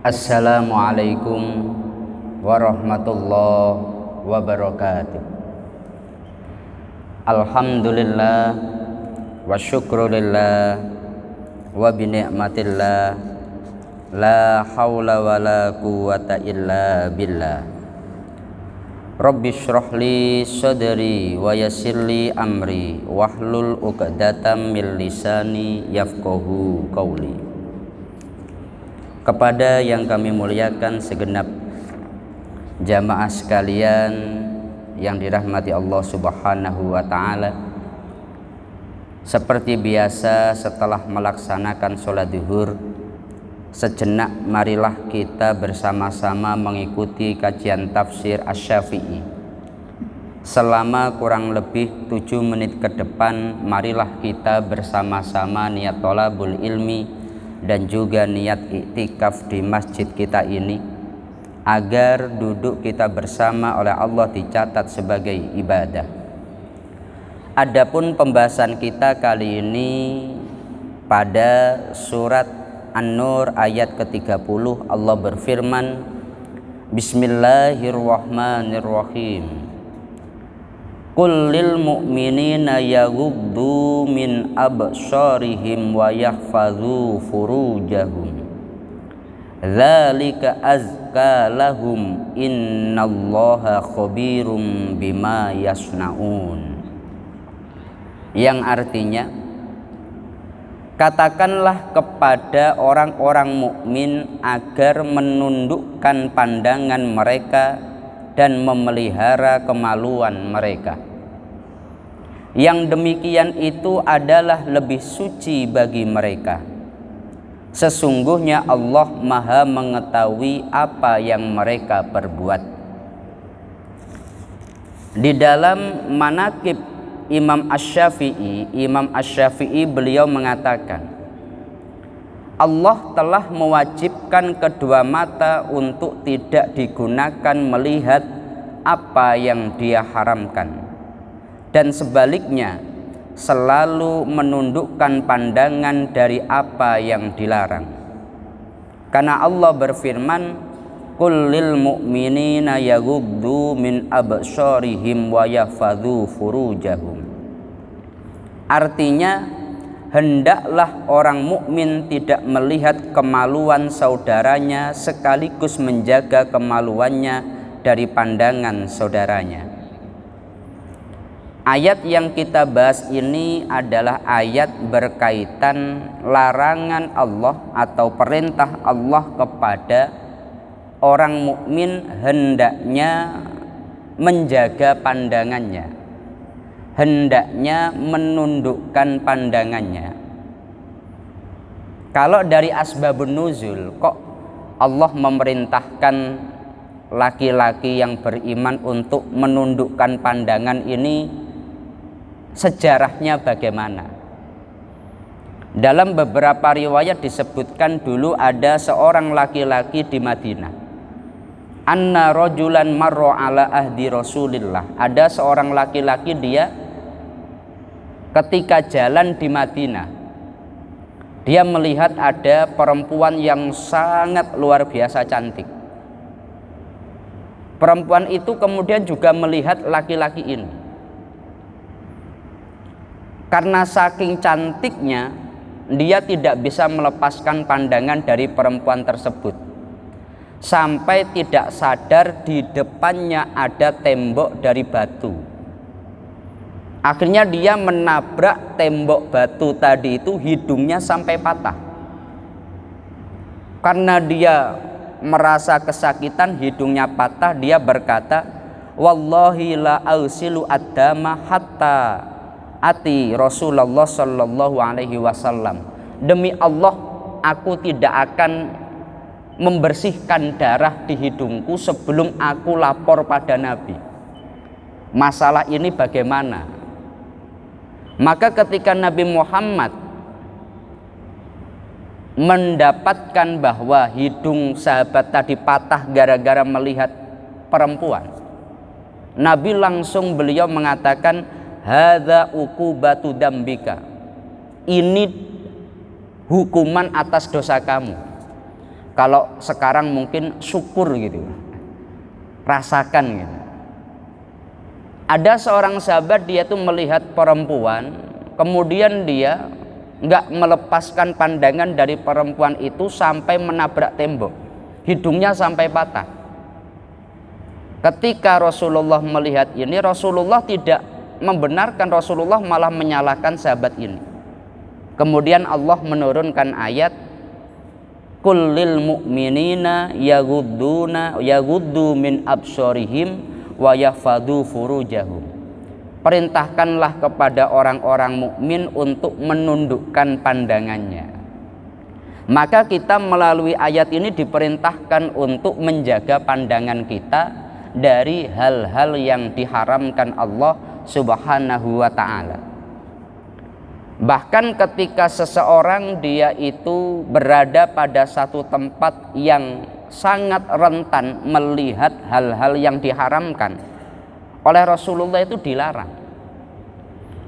Assalamualaikum warahmatullahi wabarakatuh. Alhamdulillah wa syukrulillah wa bini'matillah la hawla wa la quwwata illa billah. Rabbi shrahli sadri wa yassirli amri wahlul 'uqdatam min lisani yafqahu qawli. Kepada yang kami muliakan segenap jamaah sekalian yang dirahmati Allah Subhanahu wa ta'ala, seperti biasa setelah melaksanakan sholat zuhur, sejenak marilah kita bersama-sama mengikuti kajian tafsir Asy-Syafi'i. Selama kurang lebih 7 menit ke depan, marilah kita bersama-sama niat thalabul ilmi dan juga niat iktikaf di masjid kita ini, agar duduk kita bersama oleh Allah dicatat sebagai ibadah. Adapun pembahasan kita kali ini pada surat An-Nur ayat ke-30, Allah berfirman, Bismillahirrahmanirrahim. Qul lil mu'minina yaghuddu min absharihim wa yahfazu furujahum dzalika azka lahum innallaha khabirum bima yasnaun. Yang artinya, katakanlah kepada orang-orang mukmin agar menundukkan pandangan mereka dan memelihara kemaluan mereka. Yang demikian itu adalah lebih suci bagi mereka. Sesungguhnya Allah Maha mengetahui apa yang mereka perbuat. Di dalam manaqib Imam Asy-Syafi'i beliau mengatakan, Allah telah mewajibkan kedua mata untuk tidak digunakan melihat apa yang Dia haramkan, dan sebaliknya selalu menundukkan pandangan dari apa yang dilarang. Karena Allah berfirman, Qul lil mu'minina yaghuddu min absharihim wa yahfadzu furujahum. Artinya, hendaklah orang mukmin tidak melihat kemaluan saudaranya sekaligus menjaga kemaluannya dari pandangan saudaranya. Ayat yang kita bahas ini adalah ayat berkaitan larangan Allah atau perintah Allah kepada orang mukmin hendaknya menjaga pandangannya, hendaknya menundukkan pandangannya. Kalau dari asbabun nuzul, kok Allah memerintahkan laki-laki yang beriman untuk menundukkan pandangan ini? Sejarahnya bagaimana? Dalam beberapa riwayat disebutkan dulu ada seorang laki-laki di Madinah. Anna rajulan marra ala ahdi Rasulillah. Ada seorang laki-laki, dia ketika jalan di Madinah, dia melihat ada perempuan yang sangat luar biasa cantik. Perempuan itu kemudian juga melihat laki-laki ini. Karena saking cantiknya, dia tidak bisa melepaskan pandangan dari perempuan tersebut. Sampai tidak sadar di depannya ada tembok dari batu. Akhirnya dia menabrak tembok batu tadi itu, hidungnya sampai patah. Karena dia merasa kesakitan, hidungnya patah, dia berkata, Wallahi la ausilu ad-dama hatta ati Rasulullah sallallahu alaihi wasallam. Demi Allah, aku tidak akan membersihkan darah di hidungku sebelum aku lapor pada Nabi. Masalah ini bagaimana? Maka ketika Nabi Muhammad mendapatkan bahwa hidung sahabat tadi patah gara-gara melihat perempuan, Nabi langsung beliau mengatakan, hadza uqubatu dzambika. Ini hukuman atas dosa kamu. Kalau sekarang mungkin syukur gitu, rasakan gitu. Ada seorang sahabat, dia tuh melihat perempuan, kemudian dia nggak melepaskan pandangan dari perempuan itu sampai menabrak tembok, hidungnya sampai patah. Ketika Rasulullah melihat ini, Rasulullah tidak membenarkan, Rasulullah malah menyalahkan sahabat ini. Kemudian Allah menurunkan ayat, kullil mu'minina yaghuddu min absarihim wa yahfadhu furujahum. Perintahkanlah kepada orang-orang mukmin untuk menundukkan pandangannya. Maka kita melalui ayat ini diperintahkan untuk menjaga pandangan kita dari hal-hal yang diharamkan Allah Subhanahu wa ta'ala. Bahkan ketika seseorang dia itu berada pada satu tempat yang sangat rentan melihat hal-hal yang diharamkan, oleh Rasulullah itu dilarang.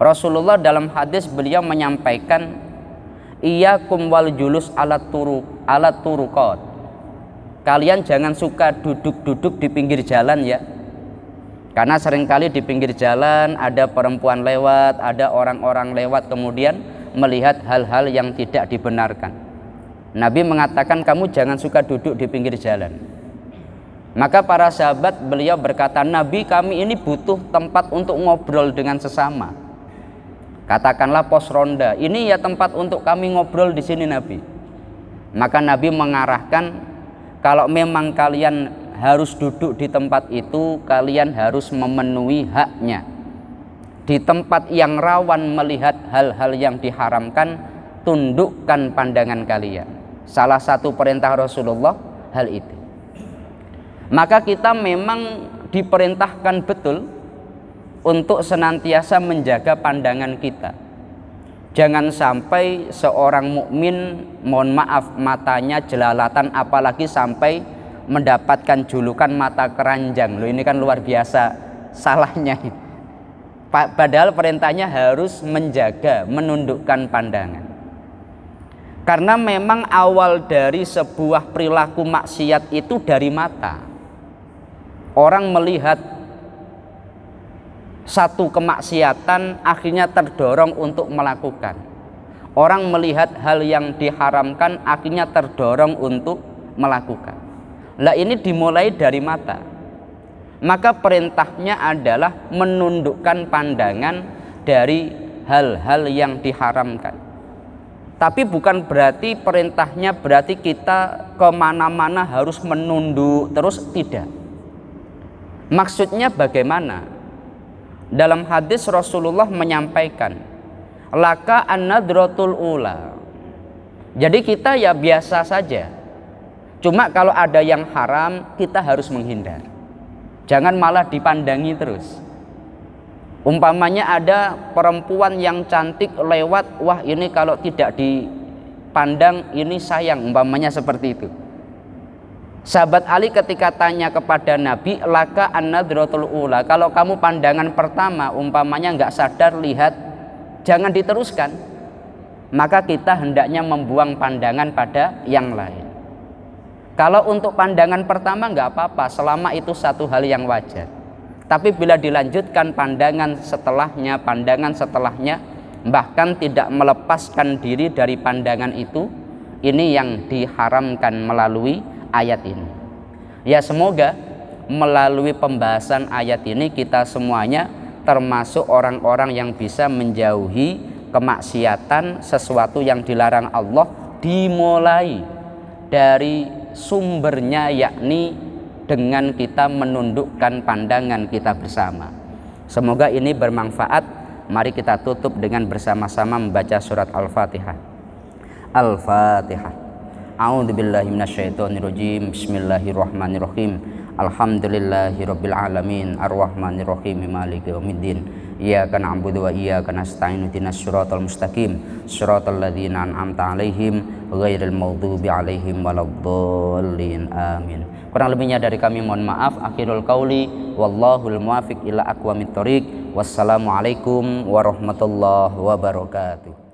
Rasulullah dalam hadis beliau menyampaikan, iyyakum wal julus ala turuqat. Kalian jangan suka duduk-duduk di pinggir jalan ya. Karena seringkali di pinggir jalan ada perempuan lewat, ada orang-orang lewat, kemudian melihat hal-hal yang tidak dibenarkan. Nabi mengatakan kamu jangan suka duduk di pinggir jalan. Maka para sahabat beliau berkata, Nabi, kami ini butuh tempat untuk ngobrol dengan sesama. Katakanlah pos ronda, ini ya tempat untuk kami ngobrol di sini Nabi. Maka Nabi mengarahkan, kalau memang kalian harus duduk di tempat itu, kalian harus memenuhi haknya. Di tempat yang rawan melihat hal-hal yang diharamkan, tundukkan pandangan kalian. Salah satu perintah Rasulullah hal itu. Maka kita memang diperintahkan betul untuk senantiasa menjaga pandangan kita. Jangan sampai seorang mukmin, mohon maaf, matanya jelalatan, apalagi sampai mendapatkan julukan mata keranjang. Loh, ini kan luar biasa salahnya. Padahal perintahnya harus menjaga, menundukkan pandangan. Karena memang awal dari sebuah perilaku maksiat itu dari mata. Orang melihat satu kemaksiatan akhirnya terdorong untuk melakukan. Orang melihat hal yang diharamkan akhirnya terdorong untuk melakukan. Lah ini dimulai dari mata. Maka perintahnya adalah menundukkan pandangan dari hal-hal yang diharamkan. Tapi bukan berarti perintahnya berarti kita kemana-mana harus menunduk terus, tidak. Maksudnya bagaimana? Dalam hadis Rasulullah menyampaikan, laka an-nadratul ula. Jadi kita ya biasa saja. Cuma kalau ada yang haram kita harus menghindar. Jangan malah dipandangi terus. Umpamanya ada perempuan yang cantik lewat, wah ini kalau tidak dipandang ini sayang, umpamanya seperti itu. Sahabat Ali ketika tanya kepada Nabi, laka an-nadratul ula, kalau kamu pandangan pertama umpamanya nggak sadar lihat, jangan diteruskan. Maka kita hendaknya membuang pandangan pada yang lain. Kalau untuk pandangan pertama nggak apa-apa, selama itu satu hal yang wajar. Tapi bila dilanjutkan pandangan setelahnya, bahkan tidak melepaskan diri dari pandangan itu, ini yang diharamkan melalui ayat ini. Ya, semoga melalui pembahasan ayat ini kita semuanya termasuk orang-orang yang bisa menjauhi kemaksiatan, sesuatu yang dilarang Allah, dimulai dari sumbernya, yakni dengan kita menundukkan pandangan kita bersama. Semoga ini bermanfaat. Mari kita tutup dengan bersama-sama membaca surat Al-Fatihah. Al-Fatihah. A'udzubillahi minasyaitonirrajim. Bismillahirrahmanirrahim. Alhamdulillahirabbil alamin, arrahmanirrahim, maliki yaumiddin. Iyyaka na'budu wa iyyaka nasta'in. Ihdinas siratal mustaqim, siratal ladzina an'amta 'alaihim ghairil maghdubi 'alaihim waladdallin. Amin. Kurang lebihnya dari kami mohon maaf. Akhirul qauli wallahul muwaffiq ila aqwamit thoriq. Wassalamualaikum warahmatullahi wabarakatuh.